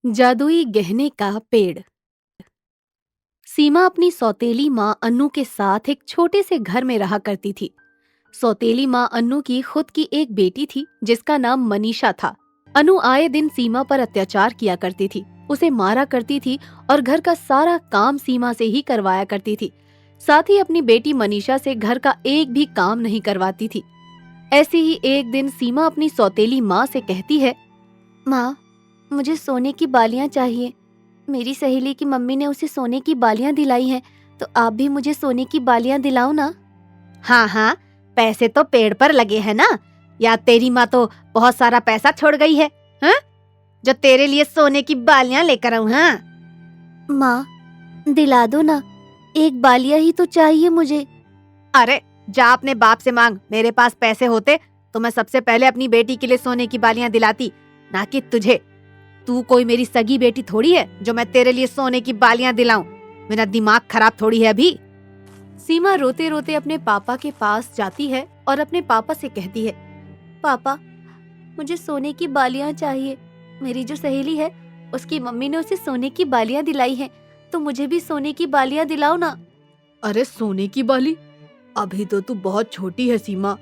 जादुई गहने का पेड़। सीमा अपनी सौतेली माँ अन्नू के साथ एक छोटे से घर में रहा करती थी। सौतेली माँ अन्नू की खुद की एक बेटी थी जिसका नाम मनीषा था। अनु आए दिन सीमा पर अत्याचार किया करती थी, उसे मारा करती थी और घर का सारा काम सीमा से ही करवाया करती थी। साथ ही अपनी बेटी मनीषा से घर का एक भी काम नहीं करवाती थी। ऐसे ही एक दिन सीमा अपनी सौतेली माँ से कहती है, माँ, मुझे सोने की बालियां चाहिए। मेरी सहेली की मम्मी ने उसे सोने की बालियां दिलाई हैं, तो आप भी मुझे सोने की बालियां दिलाओ ना। हाँ हाँ, पैसे तो पेड़ पर लगे हैं ना। या तेरी माँ तो बहुत सारा पैसा छोड़ गई है, हाँ? जो तेरे लिए सोने की बालियां लेकर आऊं, हाँ? माँ, दिला दो ना, एक बालिया ही तो चाहिए मुझे। अरे जा अपने बाप से मांग, मेरे पास पैसे होते तो मैं सबसे पहले अपनी बेटी के लिए सोने की बालियां दिलाती, ना कि तुझे। तू कोई मेरी सगी बेटी थोड़ी है जो मैं तेरे लिए सोने की बालियां दिलाऊं। मेरा दिमाग खराब थोड़ी है अभी। सीमा रोते रोते अपने पापा के पास जाती है और अपने पापा से कहती है, पापा, मुझे सोने की बालियां चाहिए। मेरी जो सहेली है उसकी मम्मी ने उसे सोने की बालियां दिलाई हैं, तो मुझे भी सोने की बालियां दिलाओ ना। अरे सोने की बाली? अभी तो तू बहुत छोटी है सीमा,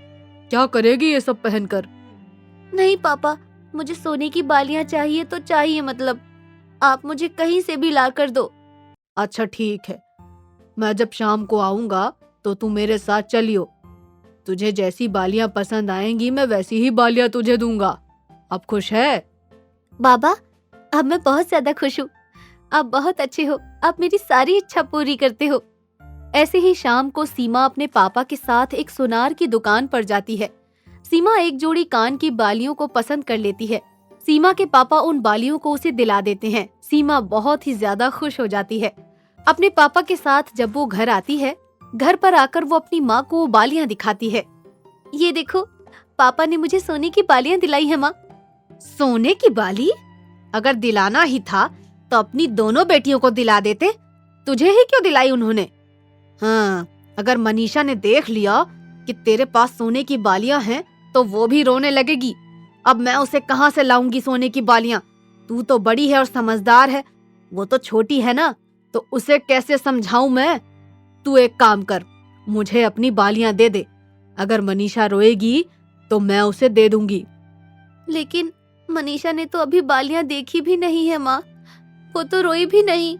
क्या करेगी ये सब पहनकर? नहीं पापा, मुझे सोने की बालियां चाहिए तो चाहिए, मतलब आप मुझे कहीं से भी ला कर दो। अच्छा ठीक है, मैं जब शाम को आऊंगा तो तू मेरे साथ चलियो। तुझे जैसी बालियां पसंद आएंगी मैं वैसी ही बालियां तुझे दूंगा। अब खुश है? बाबा, अब मैं बहुत ज्यादा खुश हूँ। आप बहुत अच्छे हो, आप मेरी सारी इच्छा पूरी करते हो। ऐसे ही शाम को सीमा अपने पापा के साथ एक सुनार की दुकान पर जाती है। सीमा एक जोड़ी कान की बालियों को पसंद कर लेती है। सीमा के पापा उन बालियों को उसे दिला देते हैं। सीमा बहुत ही ज्यादा खुश हो जाती है। अपने पापा के साथ जब वो घर आती है, घर पर आकर वो अपनी माँ को वो बालियां दिखाती है। ये देखो, पापा ने मुझे सोने की बालियां दिलाई है माँ। सोने की बाली? अगर दिलाना ही था तो अपनी दोनों बेटियों को दिला देते, तुझे ही क्यों दिलाई उन्होंने? हाँ, अगर मनीषा ने देख लिया कि तेरे पास सोने की बालियां हैं तो वो भी रोने लगेगी। अब मैं उसे कहाँ से लाऊंगी सोने की बालियां? तू तो बड़ी है और समझदार है, वो तो छोटी है ना, तो उसे कैसे समझाऊं मैं? तू एक काम कर, मुझे अपनी बालियां दे दे। अगर मनीषा रोएगी तो मैं उसे दे दूंगी। लेकिन मनीषा ने तो अभी बालियां देखी भी नहीं है माँ, वो तो रोई भी नहीं।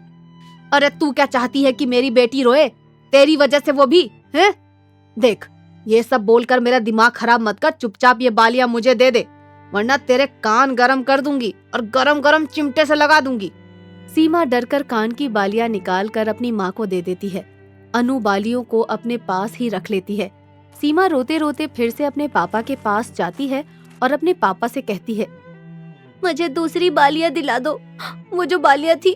अरे तू क्या चाहती है कि मेरी बेटी रोए? तेरी वजह से वो भी है? देख, ये सब बोलकर मेरा दिमाग खराब मत कर, चुपचाप ये बालियां मुझे दे दे, वरना तेरे कान गरम कर दूंगी और गरम गरम चिमटे से लगा दूंगी। सीमा डरकर कान की बालियां निकाल कर अपनी माँ को दे देती है। अनु बालियों को अपने पास ही रख लेती है। सीमा रोते रोते फिर से अपने पापा के पास जाती है और अपने पापा से कहती है, मुझे दूसरी बालियां दिला दो। वो जो बालियां थी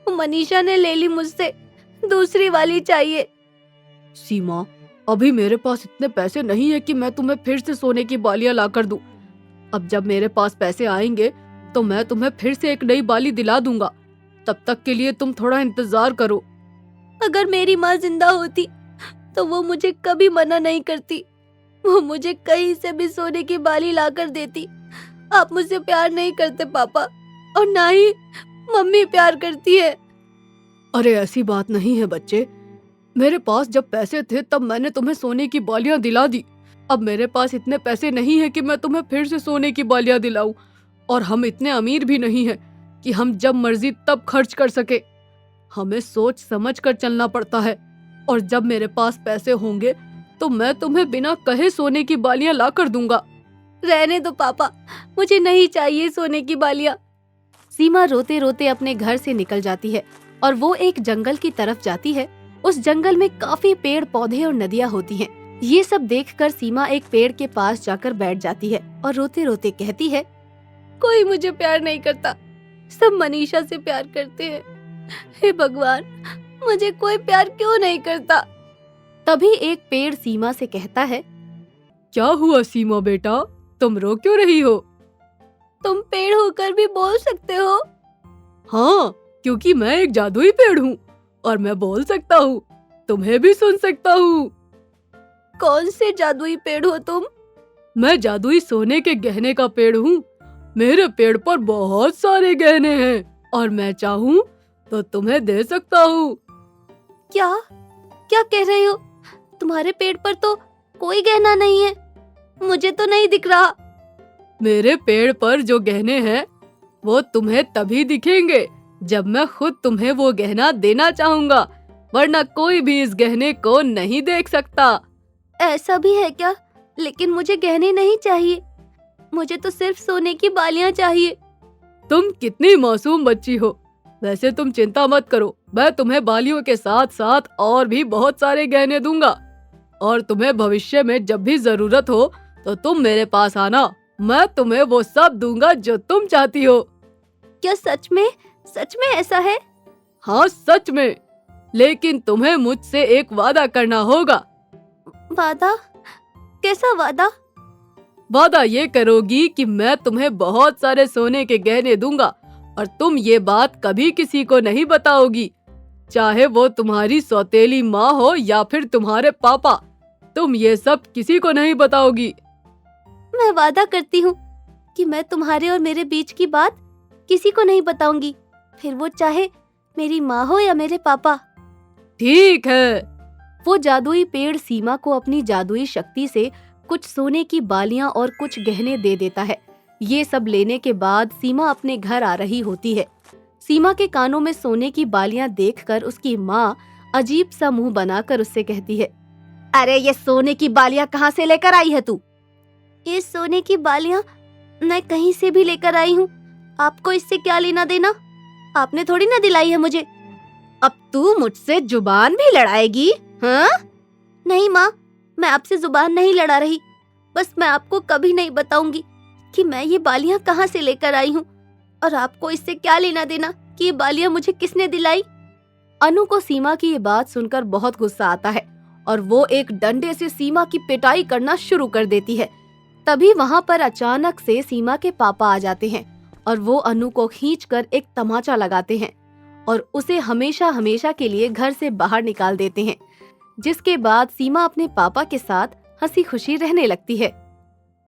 वो मनीषा ने ले ली मुझसे, दूसरी वाली चाहिए। सीमा, अभी मेरे पास इतने पैसे नहीं है कि मैं तुम्हें फिर से सोने की बालियां ला कर दूं। अब जब मेरे पास पैसे आएंगे तो मैं तुम्हें फिर से एक नई बाली दिला दूंगा। तब तक के लिए तुम थोड़ा इंतजार करो। अगर मेरी माँ जिंदा होती तो वो मुझे कभी मना नहीं करती। वो मुझे कहीं से भी सोने की बाली ला कर देती। आप मुझसे प्यार नहीं करते पापा, और ना ही मम्मी प्यार करती है। अरे ऐसी बात नहीं है बच्चे, मेरे पास जब पैसे थे तब मैंने तुम्हें सोने की बालियां दिला दी। अब मेरे पास इतने पैसे नहीं है कि मैं तुम्हें फिर से सोने की बालियां दिलाऊं, और हम इतने अमीर भी नहीं हैं कि हम जब मर्जी तब खर्च कर सके। हमें सोच समझ कर चलना पड़ता है, और जब मेरे पास पैसे होंगे तो मैं तुम्हें बिना कहे सोने की बालियां ला कर दूंगा। रहने दो पापा, मुझे नहीं चाहिए सोने की बालियां। सीमा रोते रोते अपने घर से निकल जाती है और वो एक जंगल की तरफ जाती है। उस जंगल में काफी पेड़ पौधे और नदियां होती हैं। ये सब देखकर सीमा एक पेड़ के पास जाकर बैठ जाती है और रोते रोते कहती है, कोई मुझे प्यार नहीं करता, सब मनीषा से प्यार करते हैं। हे भगवान, मुझे कोई प्यार क्यों नहीं करता? तभी एक पेड़ सीमा से कहता है, क्या हुआ सीमा बेटा, तुम रो क्यों रही हो? तुम पेड़ होकर भी बोल सकते हो? हाँ, क्योंकि मैं एक जादुई पेड़ हूँ और मैं बोल सकता हूँ, तुम्हें भी सुन सकता हूँ। कौन से जादुई पेड़ हो तुम? मैं जादुई सोने के गहने का पेड़ हूँ। मेरे पेड़ पर बहुत सारे गहने हैं। और मैं चाहूँ तो तुम्हें दे सकता हूँ। क्या क्या कह रहे हो? तुम्हारे पेड़ पर तो कोई गहना नहीं है, मुझे तो नहीं दिख रहा। मेरे पेड़ पर जो गहने हैं वो तुम्हें तभी दिखेंगे जब मैं खुद तुम्हें वो गहना देना चाहूँगा, वरना कोई भी इस गहने को नहीं देख सकता। ऐसा भी है क्या? लेकिन मुझे गहने नहीं चाहिए, मुझे तो सिर्फ सोने की बालियां चाहिए। तुम कितनी मासूम बच्ची हो। वैसे तुम चिंता मत करो, मैं तुम्हें बालियों के साथ साथ और भी बहुत सारे गहने दूंगा, और तुम्हें भविष्य में जब भी जरूरत हो तो तुम मेरे पास आना, मैं तुम्हें वो सब दूंगा जो तुम चाहती हो। क्या सच में ऐसा है? हाँ सच में, लेकिन तुम्हें मुझसे एक वादा करना होगा। वादा? कैसा वादा? वादा ये करोगी कि मैं तुम्हें बहुत सारे सोने के गहने दूंगा और तुम ये बात कभी किसी को नहीं बताओगी, चाहे वो तुम्हारी सौतेली माँ हो या फिर तुम्हारे पापा, तुम ये सब किसी को नहीं बताओगी। मैं वादा करती हूँ कि मैं तुम्हारे और मेरे बीच की बात किसी को नहीं बताऊंगी, फिर वो चाहे मेरी माँ हो या मेरे पापा। ठीक है। वो जादुई पेड़ सीमा को अपनी जादुई शक्ति से कुछ सोने की बालियां और कुछ गहने दे देता है। ये सब लेने के बाद सीमा अपने घर आ रही होती है। सीमा के कानों में सोने की बालियां देखकर उसकी माँ अजीब सा मुंह बनाकर उससे कहती है, अरे ये सोने की बालियां कहाँ से लेकर आई है तू? ये सोने की बालियां मैं कहीं से भी लेकर आई हूँ, आपको इससे क्या लेना देना? आपने थोड़ी ना दिलाई है मुझे। अब तू मुझसे जुबान भी लड़ाएगी? हाँ? नहीं माँ, मैं आपसे जुबान नहीं लड़ा रही, बस मैं आपको कभी नहीं बताऊंगी कि मैं ये बालियां कहाँ से लेकर आई हूँ, और आपको इससे क्या लेना देना कि ये बालियां मुझे किसने दिलाई। अनु को सीमा की ये बात सुनकर बहुत गुस्सा आता है और वो एक डंडे से सीमा की पिटाई करना शुरू कर देती है। तभी वहाँ पर अचानक से सीमा के पापा आ जाते हैं और वो अनु को खींचकर एक तमाचा लगाते हैं और उसे हमेशा हमेशा के लिए घर से बाहर निकाल देते हैं, जिसके बाद सीमा अपने पापा के साथ हंसी खुशी रहने लगती है।